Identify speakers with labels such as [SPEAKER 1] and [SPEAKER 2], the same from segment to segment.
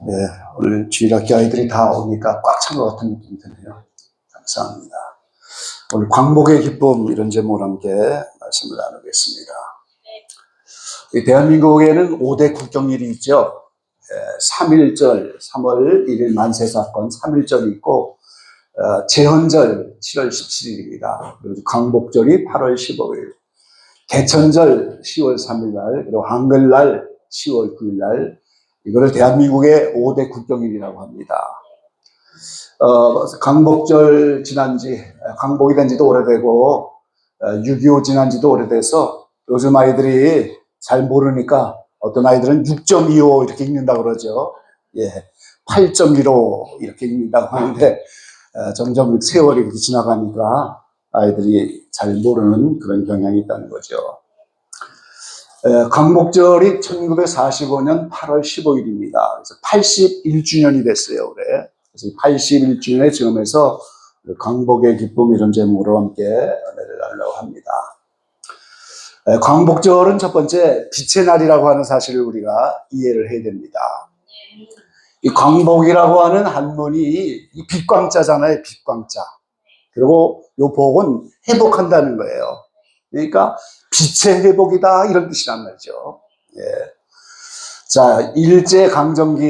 [SPEAKER 1] 네, 오늘 주일학교 아이들이 다 오니까 꽉 찬 것 같은 느낌이 드네요. 감사합니다. 오늘 광복의 기쁨 이런 제목으로 함께 말씀을 나누겠습니다. 이 대한민국에는 5대 국경일이 있죠. 3.1절, 3월 1일 만세사건 3.1절이 있고, 제헌절 7월 17일입니다. 그리고 광복절이 8월 15일, 개천절 10월 3일 날, 그리고 한글날 10월 9일 날, 이거를 대한민국의 5대 국경일이라고 합니다. 광복절 광복이 된 지도 오래되고, 6.25 지난 지도 오래돼서 요즘 아이들이 잘 모르니까 어떤 아이들은 6.25 이렇게 읽는다고 그러죠. 예, 8.15 이렇게 읽는다고 하는데, 점점 세월이 그렇게 지나가니까 아이들이 잘 모르는 그런 경향이 있다는 거죠. 광복절이 1945년 8월 15일입니다. 그래서 81주년이 됐어요, 올해. 그래서 81주년의 즈음에서 광복의 기쁨 이런 제목으로 함께 은혜를 나누려고 합니다. 광복절은 첫 번째 빛의 날이라고 하는 사실을 우리가 이해를 해야 됩니다. 이 광복이라고 하는 한문이 이 빛광자잖아요, 빛광자. 그리고 이 복은 회복한다는 거예요. 그러니까 빛의 회복이다 이런 뜻이란 말이죠. 예. 자, 일제강점기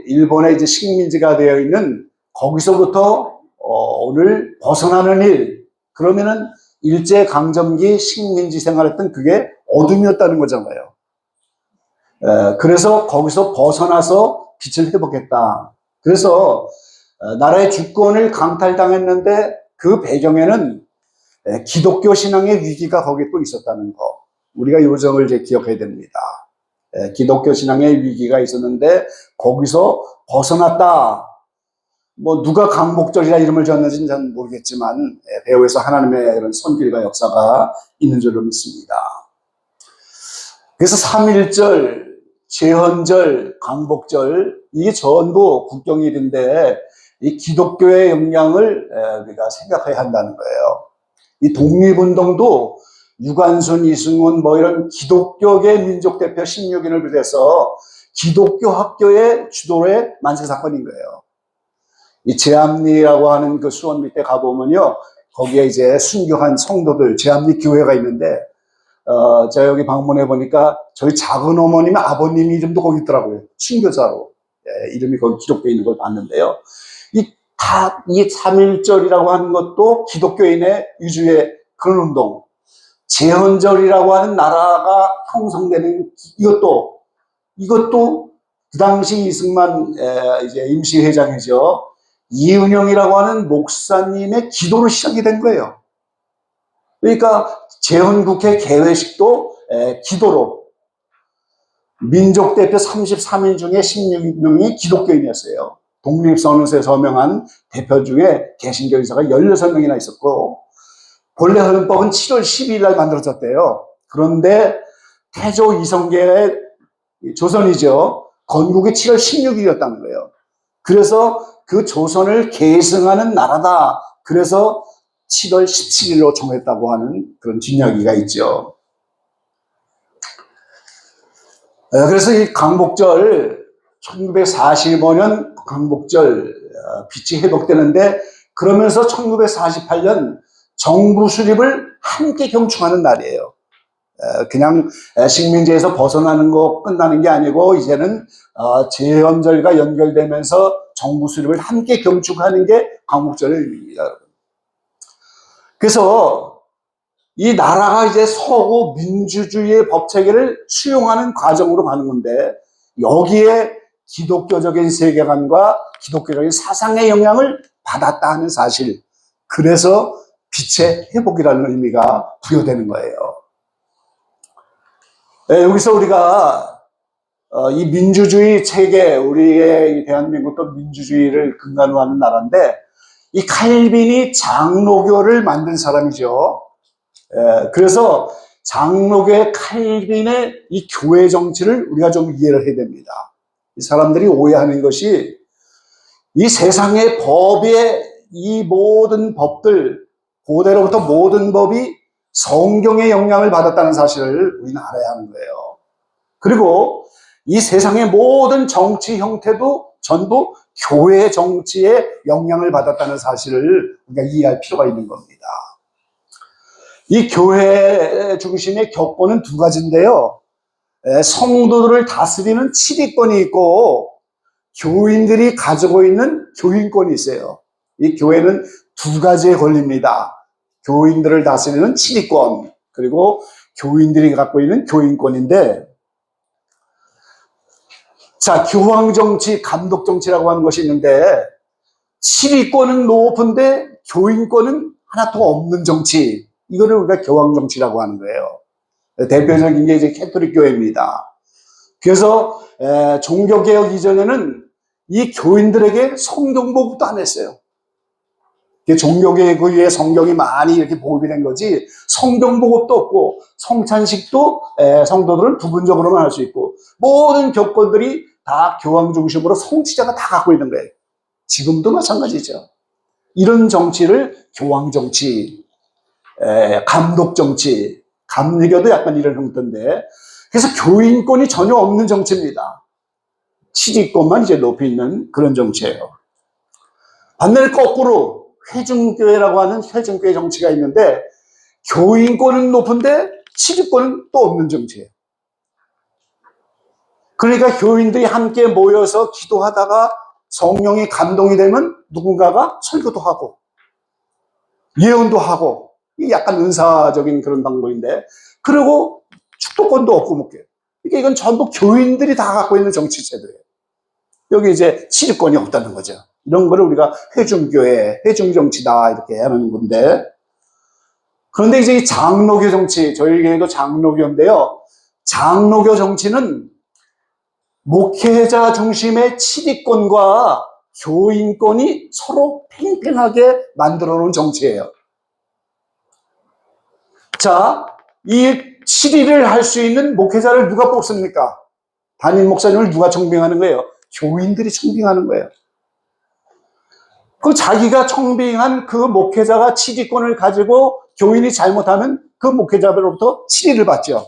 [SPEAKER 1] 일본의 이제 식민지가 되어 있는 거기서부터 오늘 벗어나는 일, 그러면은 일제강점기 식민지 생활했던 그게 어둠이었다는 거잖아요. 그래서 거기서 벗어나서 빛을 회복했다. 그래서 나라의 주권을 강탈당했는데 그 배경에는 기독교 신앙의 위기가 거기에 또 있었다는 거. 우리가 이 점을 이제 기억해야 됩니다. 기독교 신앙의 위기가 있었는데 거기서 벗어났다. 뭐 누가 광복절이라 이름을 지었는지는 잘 모르겠지만 배후에서 하나님의 이런 손길과 역사가 있는 줄로 믿습니다. 그래서 3.1절, 제헌절, 광복절 이게 전부 국경일인데 이 기독교의 영향을 우리가 생각해야 한다는 거예요. 이 독립운동도 유관순, 이승훈 뭐 이런 기독교계 민족대표 16인을 비롯해서 기독교 학교의 주도의 만세사건인 거예요. 이 제암리라고 하는 그 수원 밑에 가보면요, 거기에 이제 순교한 성도들, 제암리 교회가 있는데, 제가 여기 방문해 보니까 저희 작은 어머님의 아버님 이름도 거기 있더라고요. 순교자로. 이름이 거기 기록되어 있는 걸 봤는데요. 이 3.1절이라고 하는 것도 기독교인의 위주의 그런 운동. 제헌절이라고 하는 나라가 형성되는 이것도 그 당시 이승만 이제 임시회장이죠. 이은영이라고 하는 목사님의 기도로 시작이 된 거예요. 그러니까 제헌국회 개회식도 기도로. 민족대표 33인 중에 16명이 기독교인이었어요. 독립선언서에 서명한 대표 중에 개신교 인사가 16명이나 있었고, 본래 헌법은 7월 12일 날 만들어졌대요. 그런데 태조 이성계의 조선이죠. 건국이 7월 16일이었다는 거예요. 그래서 그 조선을 계승하는 나라다. 그래서 7월 17일로 정했다고 하는 그런 뒷이야기가 있죠. 그래서 이 광복절, 1945년 광복절 빛이 회복되는데, 그러면서 1948년 정부 수립을 함께 경축하는 날이에요. 그냥 식민지에서 벗어나는 거 끝나는 게 아니고 이제는 제헌절과 연결되면서 정부 수립을 함께 경축하는 게 광복절의 의미입니다. 그래서 이 나라가 이제 서구 민주주의의 법체계를 수용하는 과정으로 가는 건데, 여기에 기독교적인 세계관과 기독교적인 사상의 영향을 받았다 하는 사실, 그래서 빛의 회복이라는 의미가 부여되는 거예요. 여기서 우리가 이 민주주의 체계, 우리의 대한민국도 민주주의를 근간으로 하는 나라인데, 이 칼빈이 장로교를 만든 사람이죠. 그래서 장로교의 칼빈의 이 교회 정치를 우리가 좀 이해를 해야 됩니다. 이 사람들이 오해하는 것이 이 세상의 법의 이 모든 법들, 고대로부터 모든 법이 성경의 영향을 받았다는 사실을 우리는 알아야 하는 거예요. 그리고 이 세상의 모든 정치 형태도 전부 교회 정치의 영향을 받았다는 사실을 우리가 이해할 필요가 있는 겁니다. 이 교회 중심의 격권은 두 가지인데요. 성도들을 다스리는 치리권이 있고 교인들이 가지고 있는 교인권이 있어요. 이 교회는 두 가지에 걸립니다. 교인들을 다스리는 치리권, 그리고 교인들이 갖고 있는 교인권인데, 자, 교황정치, 감독정치라고 하는 것이 있는데, 치리권은 높은데 교인권은 하나도 없는 정치. 이거를 우리가 교황정치라고 하는 거예요. 대표적인 게 이제 캐톨릭 교회입니다. 그래서 종교개혁 이전에는 이 교인들에게 성경보급도 안 했어요. 종교개혁 이후에 성경이 많이 이렇게 보급이 된 거지, 성경보급도 없고 성찬식도 성도들은 부분적으로만 할 수 있고, 모든 교권들이 다 교황 중심으로 성취자가 다 갖고 있는 거예요. 지금도 마찬가지죠. 이런 정치를 교황정치, 감독정치, 감리교도 약간 이런 형태인데, 그래서 교인권이 전혀 없는 정치입니다. 치리권만 이제 높이 있는 그런 정치예요. 반면에 거꾸로 회중교회라고 하는 회중교회 정치가 있는데, 교인권은 높은데 치리권은 또 없는 정치예요. 그러니까 교인들이 함께 모여서 기도하다가 성령이 감동이 되면 누군가가 설교도 하고 예언도 하고, 이게 약간 은사적인 그런 방법인데, 그리고 축도권도 없고 뭐, 그러니까 이건 전부 교인들이 다 갖고 있는 정치 제도예요. 여기 이제 치리권이 없다는 거죠. 이런 거를 우리가 회중교회, 회중정치다 이렇게 하는 건데, 그런데 이제 이 장로교 정치, 저희 교회도 장로교인데요. 장로교 정치는 목회자 중심의 치리권과 교인권이 서로 팽팽하게 만들어 놓은 정치예요. 자, 이 치리를 할 수 있는 목회자를 누가 뽑습니까? 담임 목사님을 누가 청빙하는 거예요? 교인들이 청빙하는 거예요. 그 자기가 청빙한 그 목회자가 치리권을 가지고 교인이 잘못하면 그 목회자로부터 치리를 받죠.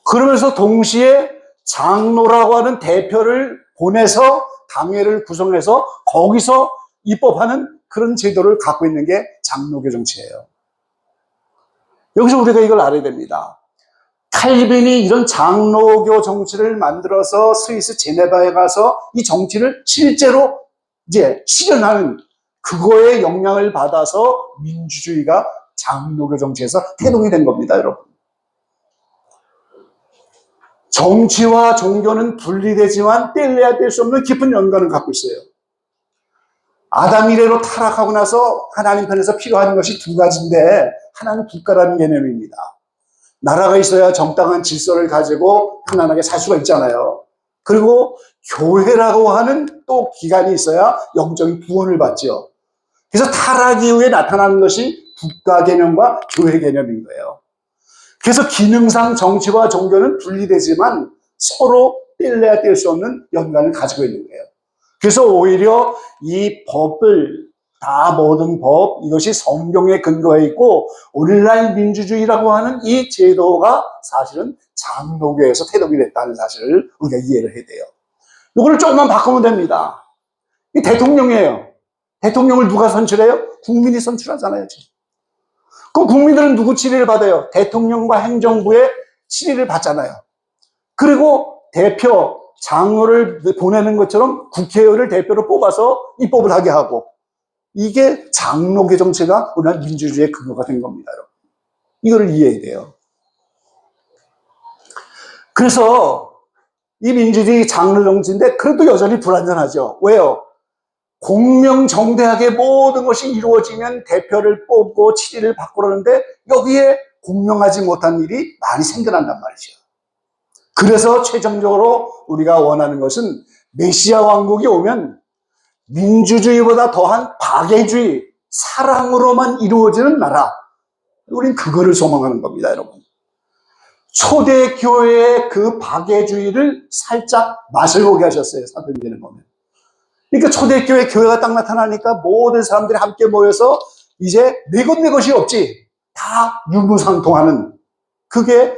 [SPEAKER 1] 그러면서 동시에 장로라고 하는 대표를 보내서 당회를 구성해서 거기서 입법하는 그런 제도를 갖고 있는 게 장로교 정치예요. 여기서 우리가 이걸 알아야 됩니다. 칼빈이 이런 장로교 정치를 만들어서 스위스 제네바에 가서 이 정치를 실제로 이제 실현하는, 그거에 영향을 받아서 민주주의가 장로교 정치에서 태동이 된 겁니다, 여러분. 정치와 종교는 분리되지만 뗄래야 뗄 수 없는 깊은 연관을 갖고 있어요. 아담 이래로 타락하고 나서 하나님 편에서 필요한 것이 두 가지인데, 하나는 국가라는 개념입니다. 나라가 있어야 정당한 질서를 가지고 편안하게 살 수가 있잖아요. 그리고 교회라고 하는 또 기관이 있어야 영적인 구원을 받죠. 그래서 타락 이후에 나타나는 것이 국가 개념과 교회 개념인 거예요. 그래서 기능상 정치와 종교는 분리되지만 서로 뗄래야 뗄 수 없는 연관을 가지고 있는 거예요. 그래서 오히려 이 법을 다, 모든 법, 이것이 성경에 근거해 있고 오늘날 민주주의라고 하는 이 제도가 사실은 장로교에서 태동이 됐다는 사실을 우리가 이해를 해야 돼요. 이거를 조금만 바꾸면 됩니다. 이 대통령이에요. 대통령을 누가 선출해요? 국민이 선출하잖아요, 지금. 그럼 국민들은 누구 치리를 받아요? 대통령과 행정부의 치리를 받잖아요. 그리고 대표, 장로를 보내는 것처럼 국회의원을 대표로 뽑아서 입법을 하게 하고, 이게 장로교 정치가 오늘 민주주의의 근거가 된 겁니다, 여러분. 이거를 이해해야 돼요. 그래서 이 민주주의 장로 정치인데 그래도 여전히 불완전하죠. 왜요? 공명정대하게 모든 것이 이루어지면 대표를 뽑고 치리를 받고 그러는데 여기에 공명하지 못한 일이 많이 생겨난단 말이죠. 그래서 최종적으로 우리가 원하는 것은 메시아 왕국이 오면 민주주의보다 더한 박애주의, 사랑으로만 이루어지는 나라. 우린 그거를 소망하는 겁니다, 여러분. 초대교회의 그 박애주의를 살짝 맛을 보게 하셨어요, 사도행전을 보면. 그러니까 초대교회 교회가 딱 나타나니까 모든 사람들이 함께 모여서 이제 내 것 내 것이 없지, 다 유무상통하는, 그게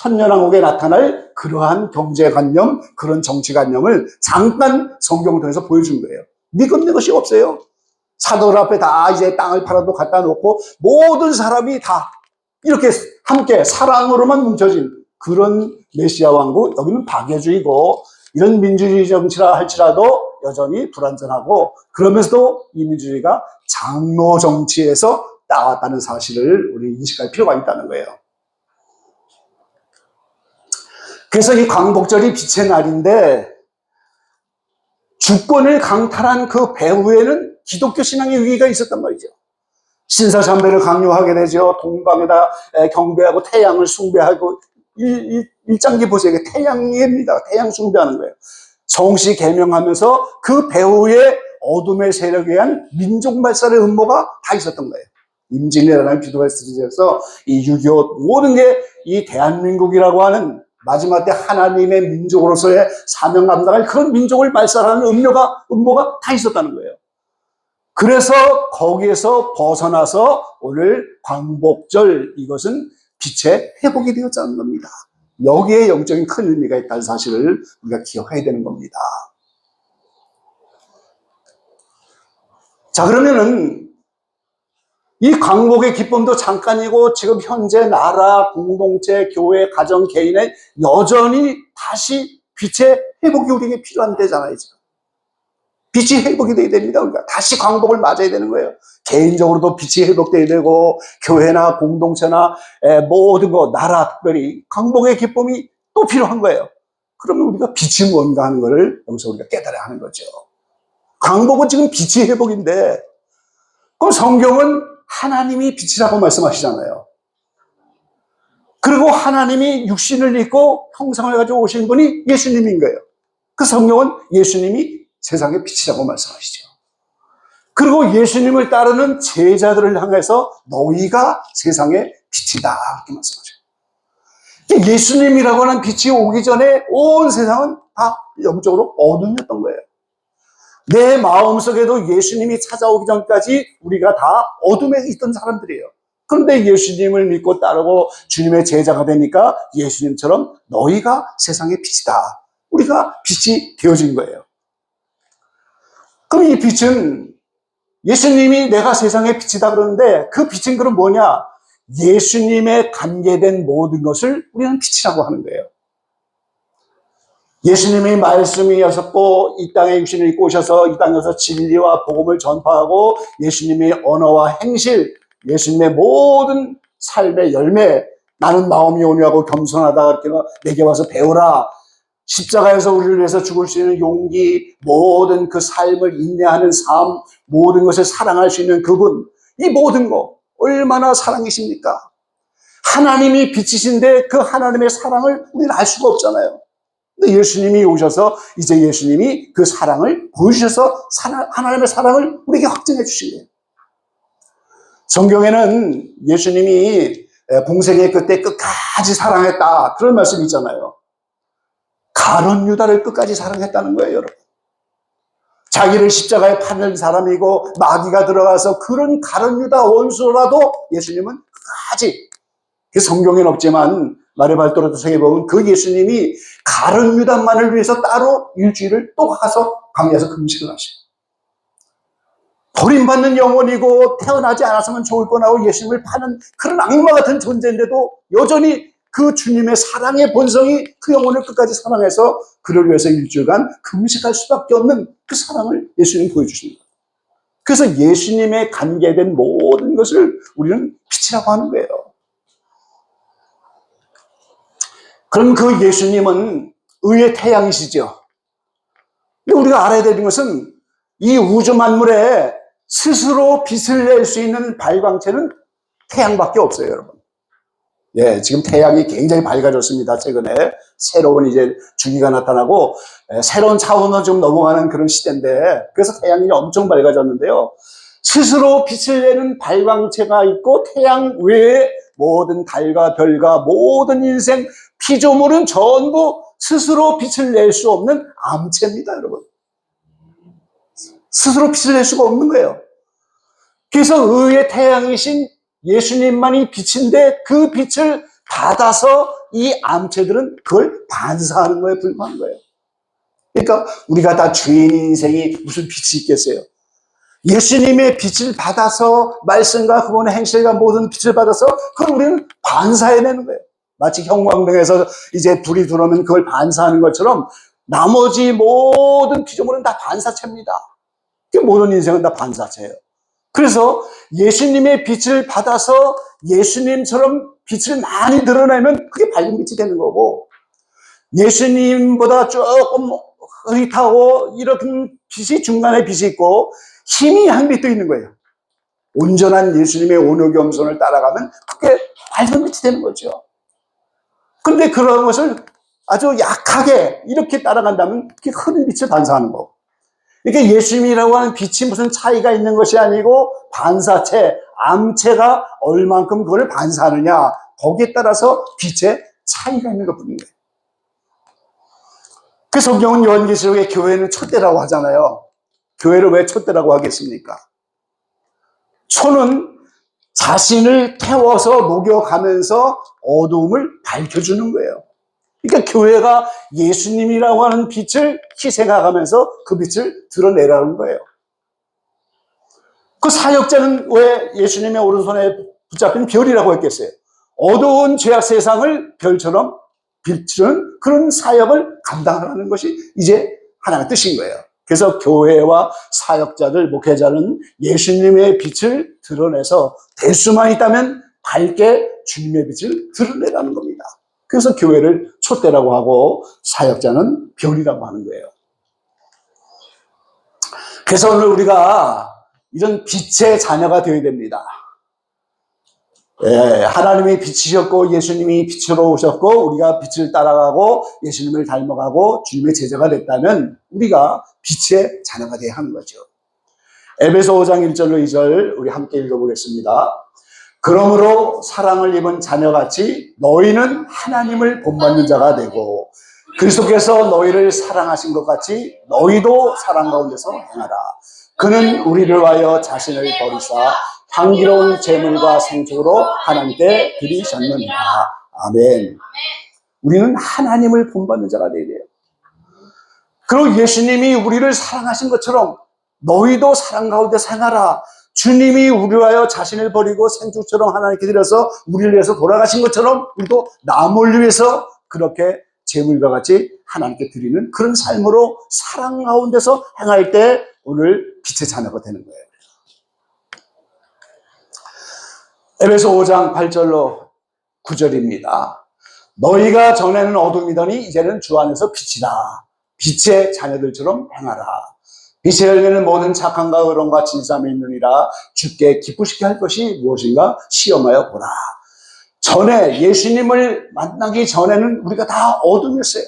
[SPEAKER 1] 천년왕국에 나타날 그러한 경제관념, 그런 정치관념을 잠깐 성경을 통해서 보여준 거예요. 믿음의 것이 없어요. 사도들 앞에 다 이제 땅을 팔아도 갖다 놓고 모든 사람이 다 이렇게 함께 사랑으로만 뭉쳐진 그런 메시아 왕국, 여기는 박애주의고 이런 민주주의 정치라 할지라도 여전히 불완전하고, 그러면서도 이 민주주의가 장로 정치에서 따왔다는 사실을 우리 인식할 필요가 있다는 거예요. 그래서 이 광복절이 빛의 날인데, 주권을 강탈한 그 배후에는 기독교 신앙의 위기가 있었단 말이죠. 신사참배를 강요하게 되죠. 동방에다 경배하고 태양을 숭배하고, 일장기 보세요. 태양입니다. 태양 숭배하는 거예요. 성시 개명하면서 그 배후에 어둠의 세력에 의한 민족 발살의 음모가 다 있었던 거예요. 임진왜란을 비롯해서 이 6.25 모든 게 이 대한민국이라고 하는 마지막 때 하나님의 민족으로서의 사명 감당할 그런 민족을 발살하는 음모가 다 있었다는 거예요. 그래서 거기에서 벗어나서 오늘 광복절, 이것은 빛의 회복이 되었다는 겁니다. 여기에 영적인 큰 의미가 있다는 사실을 우리가 기억해야 되는 겁니다. 자, 그러면은 이 광복의 기쁨도 잠깐이고 지금 현재 나라, 공동체, 교회, 가정, 개인의 여전히 다시 빛의 회복이 우리에게 필요한 때잖아요, 지금. 빛이 회복이 돼야 됩니다. 우리가 다시 광복을 맞아야 되는 거예요. 개인적으로도 빛이 회복돼야 되고, 교회나 공동체나 모든 거, 나라 특별히 광복의 기쁨이 또 필요한 거예요. 그러면 우리가 빛이 뭔가 하는 거를 여기서 우리가 깨달아야 하는 거죠. 광복은 지금 빛이 회복인데, 그럼 성경은 하나님이 빛이라고 말씀하시잖아요. 그리고 하나님이 육신을 입고 형상을 가지고 오신 분이 예수님인 거예요. 그 성경은 예수님이 세상의 빛이라고 말씀하시죠. 그리고 예수님을 따르는 제자들을 향해서 너희가 세상의 빛이다 이렇게 말씀하셔요. 예수님이라고 하는 빛이 오기 전에 온 세상은 다 영적으로 어둠이었던 거예요. 내 마음속에도 예수님이 찾아오기 전까지 우리가 다 어둠에 있던 사람들이에요. 그런데 예수님을 믿고 따르고 주님의 제자가 되니까 예수님처럼 너희가 세상의 빛이다. 우리가 빛이 되어진 거예요. 그럼 이 빛은 예수님이 내가 세상의 빛이다 그러는데, 그 빛은 그럼 뭐냐? 예수님에 관계된 모든 것을 우리는 빛이라고 하는 거예요. 예수님이 말씀이셨고 이 땅에 육신을 입고 오셔서 이 땅에서 진리와 복음을 전파하고 예수님의 언어와 행실, 예수님의 모든 삶의 열매, 나는 마음이 온유하고 겸손하다, 내게 와서 배우라, 십자가에서 우리를 위해서 죽을 수 있는 용기, 모든 그 삶을 인내하는 삶, 모든 것을 사랑할 수 있는 그분, 이 모든 거 얼마나 사랑이십니까? 하나님이 빛이신데 그 하나님의 사랑을 우리는 알 수가 없잖아요. 근데 예수님이 오셔서 이제 예수님이 그 사랑을 보여주셔서 하나님의 사랑을 우리에게 확증해 주신 거예요. 성경에는 예수님이 공생의 끝에 끝까지 사랑했다, 그런 말씀이 있잖아요. 가룟 유다를 끝까지 사랑했다는 거예요, 여러분. 자기를 십자가에 파는 사람이고 마귀가 들어가서 그런 가룟 유다 원수라도 예수님은 끝까지, 그 성경에는 없지만 말의 발도로 생각해보면 그 예수님이 가룟 유다만을 위해서 따로 일주일을 또 가서 광야에서 금식을 하셔요. 버림받는 영혼이고 태어나지 않았으면 좋을 뻔하고 예수님을 파는 그런 악마 같은 존재인데도 여전히 그 주님의 사랑의 본성이 그 영혼을 끝까지 사랑해서 그를 위해서 일주일간 금식할 수밖에 없는 그 사랑을 예수님이 보여주시는 거예요. 그래서 예수님에 관계된 모든 것을 우리는 빛이라고 하는 거예요. 그럼 그 예수님은 의의 태양이시죠. 근데 우리가 알아야 되는 것은 이 우주 만물에 스스로 빛을 낼 수 있는 발광체는 태양밖에 없어요, 여러분. 예, 지금 태양이 굉장히 밝아졌습니다. 최근에 새로운 이제 주기가 나타나고 새로운 차원으로 좀 넘어가는 그런 시대인데, 그래서 태양이 엄청 밝아졌는데요. 스스로 빛을 내는 발광체가 있고 태양 외에 모든 달과 별과 모든 인생 피조물은 전부 스스로 빛을 낼 수 없는 암체입니다, 여러분. 스스로 빛을 낼 수가 없는 거예요. 그래서 의의 태양이신 예수님만이 빛인데 그 빛을 받아서 이 암체들은 그걸 반사하는 거에 불과한 거예요. 그러니까 우리가 다 죄인 인생이 무슨 빛이 있겠어요? 예수님의 빛을 받아서 말씀과 그분의 행실과 모든 빛을 받아서 그걸 우리는 반사해내는 거예요. 마치 형광등에서 이제 불이 들어오면 그걸 반사하는 것처럼 나머지 모든 피조물은 다 반사체입니다. 모든 인생은 다 반사체예요. 그래서 예수님의 빛을 받아서 예수님처럼 빛을 많이 드러내면 그게 밝은 빛이 되는 거고, 예수님보다 조금 흐릿하고 이런 빛이 중간에 빛이 있고 희미한 빛도 있는 거예요. 온전한 예수님의 온유겸손을 따라가면 그게 밝은 빛이 되는 거죠. 근데 그런 것을 아주 약하게 이렇게 따라간다면 그게 흐린 빛을 반사하는 거고, 이게 예수님이라고 하는 빛이 무슨 차이가 있는 것이 아니고 반사체, 암체가 얼만큼 그걸 반사하느냐, 거기에 따라서 빛의 차이가 있는 것뿐인 거예요. 그 성경은 요한계시록에 교회는 촛대라고 하잖아요. 교회를 왜 촛대라고 하겠습니까? 초는 자신을 태워서 녹여가면서 어두움을 밝혀주는 거예요. 그러니까 교회가 예수님이라고 하는 빛을 희생하면서 그 빛을 드러내라는 거예요. 그 사역자는 왜 예수님의 오른손에 붙잡힌 별이라고 했겠어요? 어두운 죄악 세상을 별처럼 비추는 그런 사역을 감당하는 것이 이제 하나님의 뜻인 거예요. 그래서 교회와 사역자들, 목회자는 예수님의 빛을 드러내서 될 수만 있다면 밝게 주님의 빛을 드러내라는 겁니다. 그래서 교회를 촛대라고 하고 사역자는 별이라고 하는 거예요. 그래서 오늘 우리가 이런 빛의 자녀가 되어야 됩니다. 하나님이 빛이셨고 예수님이 빛으로 오셨고 우리가 빛을 따라가고 예수님을 닮아가고 주님의 제자가 됐다면 우리가 빛의 자녀가 되어야 하는 거죠. 에베소 5장 1절로 2절 우리 함께 읽어보겠습니다. 그러므로 사랑을 입은 자녀같이 너희는 하나님을 본받는 자가 되고 그리스도께서 너희를 사랑하신 것 같이 너희도 사랑 가운데서 행하라. 그는 우리를 위하여 자신을 버리사 향기로운 제물과 생축으로 하나님께 드리셨느니라. 아멘. 우리는 하나님을 본받는 자가 되어야 돼요. 그리고 예수님이 우리를 사랑하신 것처럼 너희도 사랑 가운데 행하라. 주님이 우리를 위하여 자신을 버리고 생축처럼 하나님께 드려서 우리를 위해서 돌아가신 것처럼 우리도 남을 위해서 그렇게 제물과 같이 하나님께 드리는 그런 삶으로 사랑 가운데서 행할 때 오늘 빛의 자녀가 되는 거예요. 에베소 5장 8절로 9절입니다. 너희가 전에는 어둠이더니 이제는 주 안에서 빛이다. 빛의 자녀들처럼 행하라. 빛의 열매는 모든 착함과 의로움과 진실함이 있느니라. 주께 기쁘시게 할 것이 무엇인가 시험하여 보라. 전에 예수님을 만나기 전에는 우리가 다 어둠이었어요.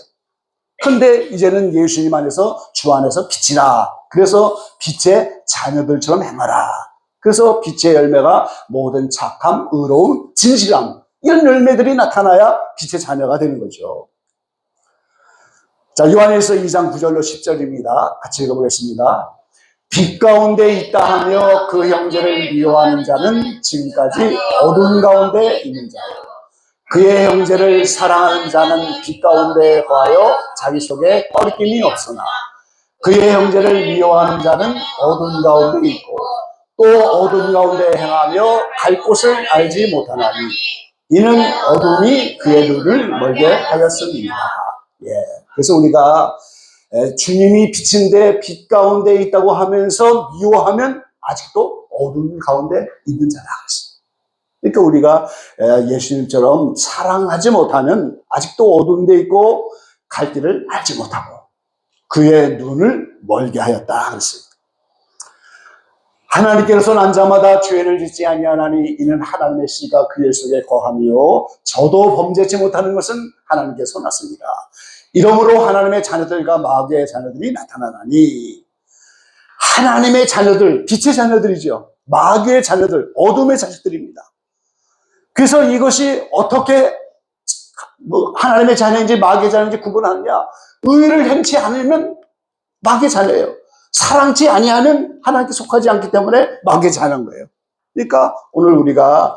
[SPEAKER 1] 그런데 이제는 예수님 안에서 주 안에서 빛이라. 그래서 빛의 자녀들처럼 행하라. 그래서 빛의 열매가 모든 착함, 의로움, 진실함 이런 열매들이 나타나야 빛의 자녀가 되는 거죠. 자, 요한일서 2장 9절로 10절입니다. 같이 읽어보겠습니다. 빛 가운데 있다 하며 그 형제를 미워하는 자는 지금까지 어두운 가운데 있는 자요. 그의 형제를 사랑하는 자는 빛 가운데 거하여 자기 속에 꺼리낌이 없으나 그의 형제를 미워하는 자는 어두운 가운데 있고 또 어두운 가운데 행하며 갈 곳을 알지 못하나니 이는 어둠이 그의 눈을 멀게 하였습니다. 그래서 우리가 주님이 빛인데 빛 가운데 있다고 하면서 미워하면 아직도 어두운 가운데 있는 자라. 그러니까 우리가 예수님처럼 사랑하지 못하면 아직도 어두운 데 있고 갈 길을 알지 못하고 그의 눈을 멀게 하였다 그랬어요. 하나님께서 난 자마다 죄를 짓지 아니하나니 이는 하나님의 씨가 그의 속에 거하며 저도 범죄치 못하는 것은 하나님께 손났습니다. 이러므로 하나님의 자녀들과 마귀의 자녀들이 나타나나니 하나님의 자녀들, 빛의 자녀들이죠. 마귀의 자녀들, 어둠의 자식들입니다. 그래서 이것이 어떻게 하나님의 자녀인지 마귀의 자녀인지 구분하느냐? 의를 행치 않으면 마귀의 자녀예요. 사랑치 아니하면 하나님께 속하지 않기 때문에 마귀의 자녀인 거예요. 그러니까 오늘 우리가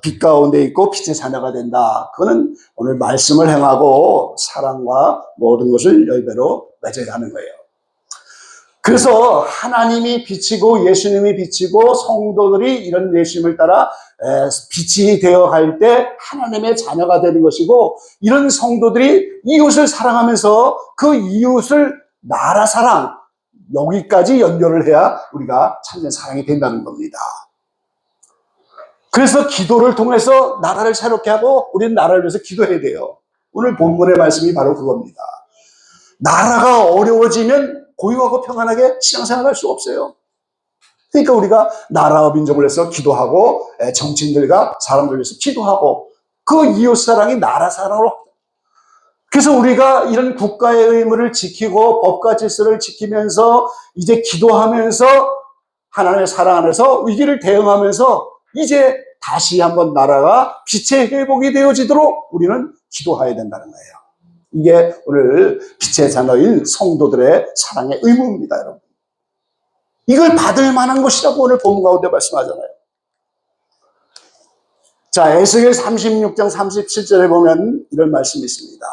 [SPEAKER 1] 빛 가운데 있고 빛의 자녀가 된다. 그거는 오늘 말씀을 행하고 사랑과 모든 것을 열배로 맺어야 하는 거예요. 그래서 하나님이 빛이고 예수님이 빛이고 성도들이 이런 예수님을 따라 빛이 되어 갈 때 하나님의 자녀가 되는 것이고, 이런 성도들이 이웃을 사랑하면서 그 이웃을 나라 사랑, 여기까지 연결을 해야 우리가 참된 사랑이 된다는 겁니다. 그래서 기도를 통해서 나라를 새롭게 하고 우리는 나라를 위해서 기도해야 돼요. 오늘 본문의 말씀이 바로 그겁니다. 나라가 어려워지면 고요하고 평안하게 신앙생활 할 수 없어요. 그러니까 우리가 나라와 민족을 위해서 기도하고 정치인들과 사람들 위해서 기도하고 그 이웃사랑이 나라 사랑으로. 그래서 우리가 이런 국가의 의무를 지키고 법과 질서를 지키면서 이제 기도하면서 하나님의 사랑 안에서 위기를 대응하면서 이제 다시 한번 나라가 빛의 회복이 되어지도록 우리는 기도해야 된다는 거예요. 이게 오늘 빛의 자녀인 성도들의 사랑의 의무입니다, 여러분. 이걸 받을 만한 것이라고 오늘 본문 가운데 말씀하잖아요. 자, 에스겔 36장 37절에 보면 이런 말씀이 있습니다.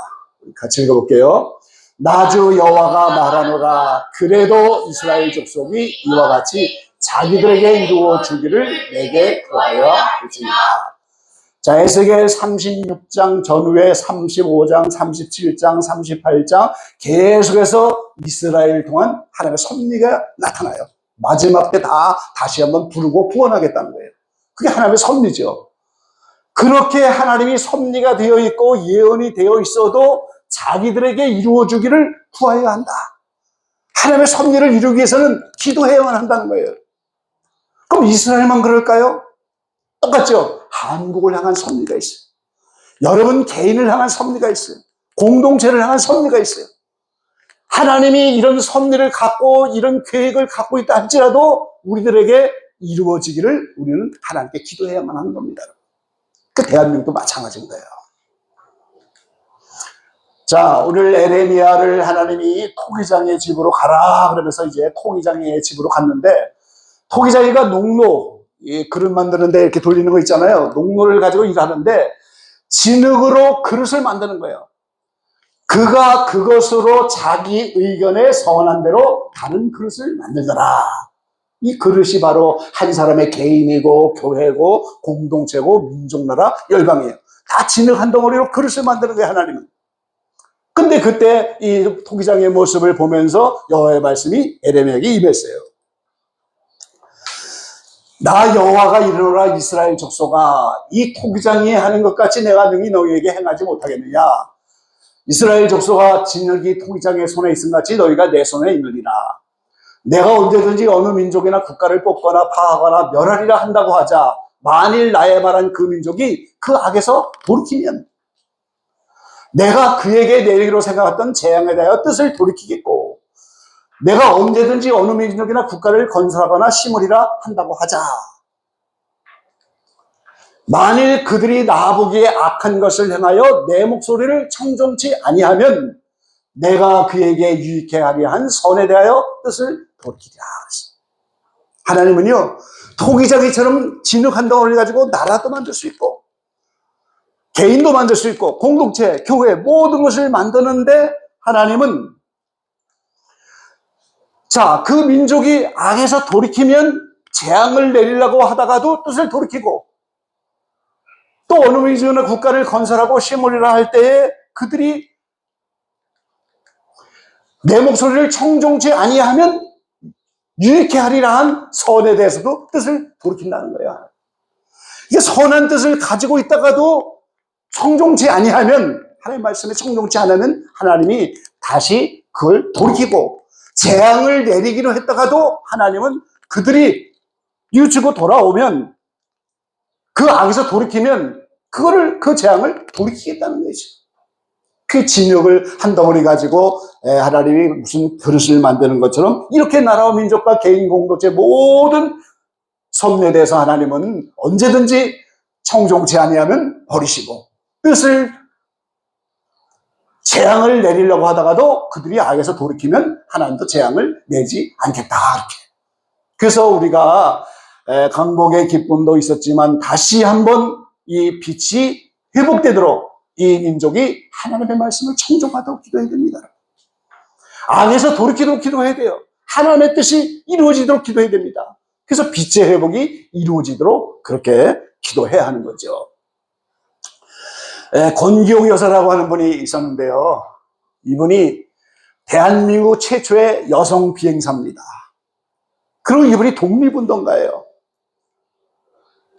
[SPEAKER 1] 같이 읽어볼게요. 나주 여호와가 말하노라. 그래도 이스라엘 족속이 이와 같이 자기들에게 이루어 주기를 내게 구하여 주리라. 자, 에스겔 36장 전후에 35장, 37장, 38장 계속해서 이스라엘 동안 하나님의 섭리가 나타나요. 마지막 때 다시 한번 부르고 구원하겠다는 거예요. 그게 하나님의 섭리죠. 그렇게 하나님이 섭리가 되어 있고 예언이 되어 있어도 자기들에게 이루어주기를 구하여야 한다. 하나님의 섭리를 이루기 위해서는 기도해야만 한다는 거예요. 그럼 이스라엘만 그럴까요? 똑같죠? 한국을 향한 섭리가 있어요. 여러분 개인을 향한 섭리가 있어요. 공동체를 향한 섭리가 있어요. 하나님이 이런 섭리를 갖고 이런 계획을 갖고 있다 할지라도 우리들에게 이루어지기를 우리는 하나님께 기도해야만 하는 겁니다. 그 대한민국도 마찬가지인 거예요. 자, 오늘 에레미야를 하나님이 토기장의 집으로 가라 그러면서 이제 토기장의 집으로 갔는데, 토기장이가 농로, 그릇 만드는데 이렇게 돌리는 거 있잖아요. 농로를 가지고 일하는데 진흙으로 그릇을 만드는 거예요. 그가 그것으로 자기 의견에 선한 대로 다른 그릇을 만들더라. 이 그릇이 바로 한 사람의 개인이고 교회고 공동체고 민족나라 열방이에요. 다 진흙 한 덩어리로 그릇을 만드는 거예요, 하나님은. 근데 그때 이 토기장의 모습을 보면서 여호와의 말씀이 에레미야에게 임했어요. 나 여호와가 이르노라. 이스라엘 족속아, 이 토기장이 하는 것 같이 내가 능히 너희에게 행하지 못하겠느냐. 이스라엘 족속아, 진흙이 토기장의 손에 있음 같이 너희가 내 손에 있느니라. 내가 언제든지 어느 민족이나 국가를 뽑거나 파하거나 멸하리라 한다고 하자, 만일 나의 말한 그 민족이 그 악에서 돌이키면 내가 그에게 내리기로 생각했던 재앙에 대하여 뜻을 돌이키겠고, 내가 언제든지 어느 민족이나 국가를 건설하거나 심으리라 한다고 하자, 만일 그들이 나보기에 악한 것을 행하여 내 목소리를 청종치 아니하면 내가 그에게 유익해 하게 한 선에 대하여 뜻을 돌이키리라. 하나님은요, 토기장이처럼 진흙 한 덩어리를 가지고 나라도 만들 수 있고 개인도 만들 수 있고 공동체, 교회 모든 것을 만드는데, 하나님은 자, 그 민족이 악에서 돌이키면 재앙을 내리려고 하다가도 뜻을 돌이키고, 또 어느 민족이나 국가를 건설하고 심으리라 할 때에 그들이 내 목소리를 청종치 아니하면 유익해 하리라 한 선에 대해서도 뜻을 돌이킨다는 거예요. 이게 선한 뜻을 가지고 있다가도 청종치 아니하면, 하나님 말씀에 청종치 않으면 하나님이 다시 그걸 돌이키고, 재앙을 내리기로 했다가도 하나님은 그들이 뉘우치고 돌아오면, 그 악에서 돌이키면 그 재앙을 돌이키겠다는 거죠. 그 진흙을 한 덩어리 가지고 하나님이 무슨 그릇을 만드는 것처럼 이렇게 나라와 민족과 개인 공동체 모든 섭리에 대해서 하나님은 언제든지 청종치 아니하면 버리시고, 뜻을 재앙을 내리려고 하다가도 그들이 악에서 돌이키면 하나님도 재앙을 내지 않겠다, 이렇게. 그래서 우리가 강복의 기쁨도 있었지만 다시 한번 이 빛이 회복되도록 이 민족이 하나님의 말씀을 청종하도록 기도해야 됩니다. 악에서 돌이키도록 기도해야 돼요. 하나님의 뜻이 이루어지도록 기도해야 됩니다. 그래서 빛의 회복이 이루어지도록 그렇게 기도해야 하는 거죠. 권기옥 여사라고 하는 분이 있었는데요. 이분이 대한민국 최초의 여성 비행사입니다. 그리고 이분이 독립운동가예요.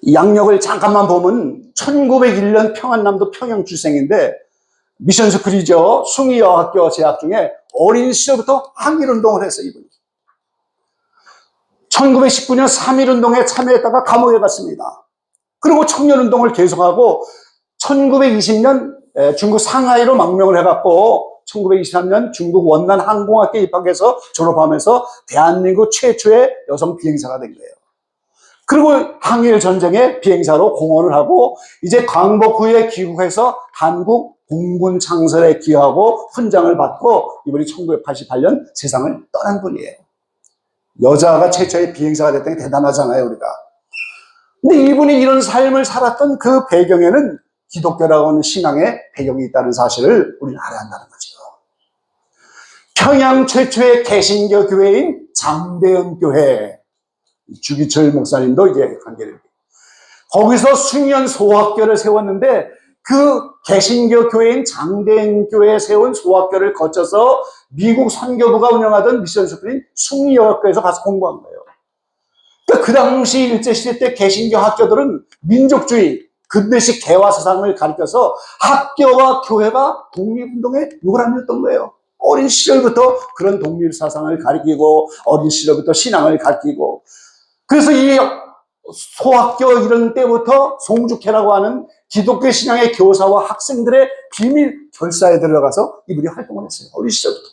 [SPEAKER 1] 이 양력을 잠깐만 보면 1901년 평안남도 평양 출생인데 미션스쿨이죠. 숭의여학교 재학 중에 어린 시절부터 항일운동을 했어요. 이분이 1919년 3.1운동에 참여했다가 감옥에 갔습니다. 그리고 청년운동을 계속하고 1920년 중국 상하이로 망명을 해갖고 1923년 중국 원난 항공학교에 입학해서 졸업하면서 대한민국 최초의 여성 비행사가 된 거예요. 그리고 항일 전쟁에 비행사로 공헌을 하고 이제 광복 후에 귀국해서 한국 공군 창설에 기여하고 훈장을 받고 이분이 1988년 세상을 떠난 분이에요. 여자가 최초의 비행사가 됐다는 게 대단하잖아요, 우리가. 근데 이분이 이런 삶을 살았던 그 배경에는 기독교라고 하는 신앙의 배경이 있다는 사실을 우리는 알아야 한다는 거죠. 평양 최초의 개신교 교회인 장대현 교회, 주기철 목사님도 이제 관계를 해요. 거기서 수년 소학교를 세웠는데 그 개신교 교회인 장대현 교회에 세운 소학교를 거쳐서 미국 선교부가 운영하던 미션스쿨인 숭의여학교에서 가서 공부한 거예요. 그러니까 그 당시 일제시대 때 개신교 학교들은 민족주의, 근대식 개화사상을 가르쳐서 학교와 교회가 독립운동에 요람이었던 거예요. 어린 시절부터 그런 독립사상을 가르치고 어린 시절부터 신앙을 가르치고 그래서 이 소학교 이런 때부터 송죽회라고 하는 기독교 신앙의 교사와 학생들의 비밀 결사에 들어가서 이분이 활동을 했어요. 어린 시절부터.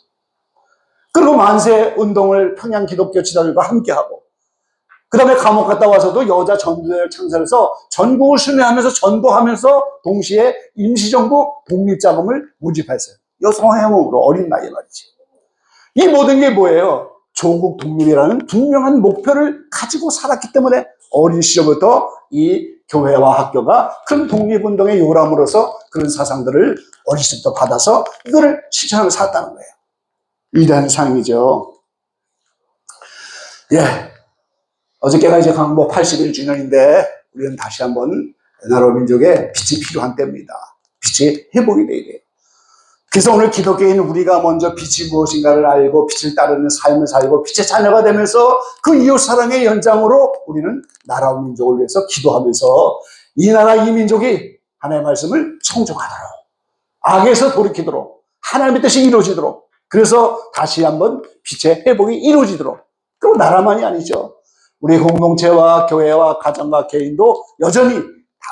[SPEAKER 1] 그리고 만세 운동을 평양 기독교 지도자들과 함께하고 그 다음에 감옥 갔다 와서도 여자 전도회를 창설해서 전국을 순회하면서 전도하면서 동시에 임시정부 독립자금을 모집했어요. 여성의 행운으로 어린 나이에 말이지. 이 모든 게 뭐예요? 조국 독립이라는 분명한 목표를 가지고 살았기 때문에 어린 시절부터 이 교회와 학교가 큰 독립운동의 요람으로서 그런 사상들을 어릴 때부터 받아서 이거를 실천하며 살았다는 거예요. 위대한 삶이죠. 예. 어저께가 이제 강복 81주년인데 우리는 다시 한번 나라 민족의 빛이 필요한 때입니다. 빛이 회복이 돼야 돼요. 그래서 오늘 기독교인 우리가 먼저 빛이 무엇인가를 알고 빛을 따르는 삶을 살고 빛의 자녀가 되면서 그 이웃사랑의 연장으로 우리는 나라와 민족을 위해서 기도하면서 이 나라 이 민족이 하나님의 말씀을 청종하도록 악에서 돌이키도록 하나님의 뜻이 이루어지도록 그래서 다시 한번 빛의 회복이 이루어지도록 그리고 나라만이 아니죠. 우리 공동체와 교회와 가정과 개인도 여전히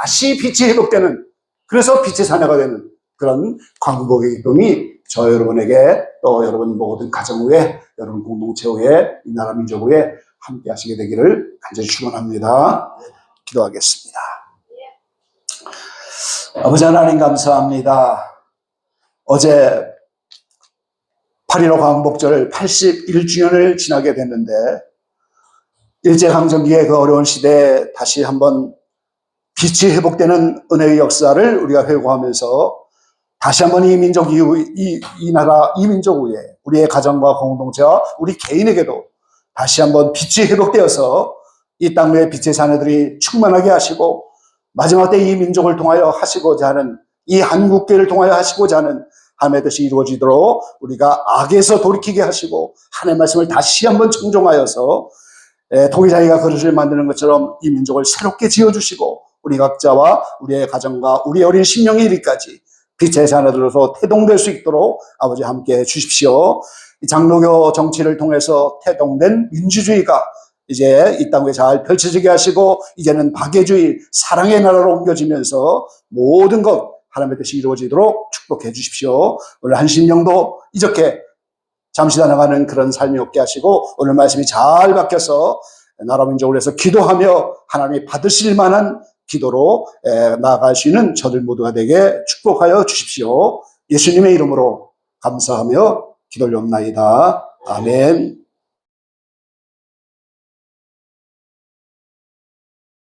[SPEAKER 1] 다시 빛이 회복되는 그래서 빛의 자녀가 되는 그런 광복의 기쁨이 저 여러분에게 또 여러분 모든 가정 위에 여러분 공동체 위에 이 나라 민족 위에 함께 하시게 되기를 간절히 축원합니다. 기도하겠습니다. 아버지 하나님 감사합니다. 어제 8.15 광복절 81주년을 지나게 됐는데 일제강점기의 그 어려운 시대에 다시 한번 빛이 회복되는 은혜의 역사를 우리가 회고하면서 다시 한번 이 민족 이 나라 이 민족 위에 우리의 가정과 공동체와 우리 개인에게도 다시 한번 빛이 회복되어서 이 땅 위에 빛의 자녀들이 충만하게 하시고 마지막 때 이 민족을 통하여 하시고자 하는 이 한국교회를 통하여 하시고자 하는 하나님의 뜻이 이루어지도록 우리가 악에서 돌이키게 하시고 하나님의 말씀을 다시 한번 청종하여서 통일자기가 그릇을 만드는 것처럼 이 민족을 새롭게 지어주시고 우리 각자와 우리의 가정과 우리 어린 심령에 이르기까지 빛의 자녀들로서 태동될 수 있도록 아버지 함께 해 주십시오. 장로교 정치를 통해서 태동된 민주주의가 이제 이 땅에 잘 펼쳐지게 하시고 이제는 박애주의 사랑의 나라로 옮겨지면서 모든 것 하나님의 뜻이 이루어지도록 축복해 주십시오. 오늘 한 심령도 이렇게 잠시 나아가는 그런 삶이 없게 하시고 오늘 말씀이 잘 바뀌어서 나라 민족을 위해서 기도하며 하나님이 받으실 만한 기도로 나아갈 수 있는 저들 모두가 되게 축복하여 주십시오. 예수님의 이름으로 감사하며 기도를 옵나이다. 아멘.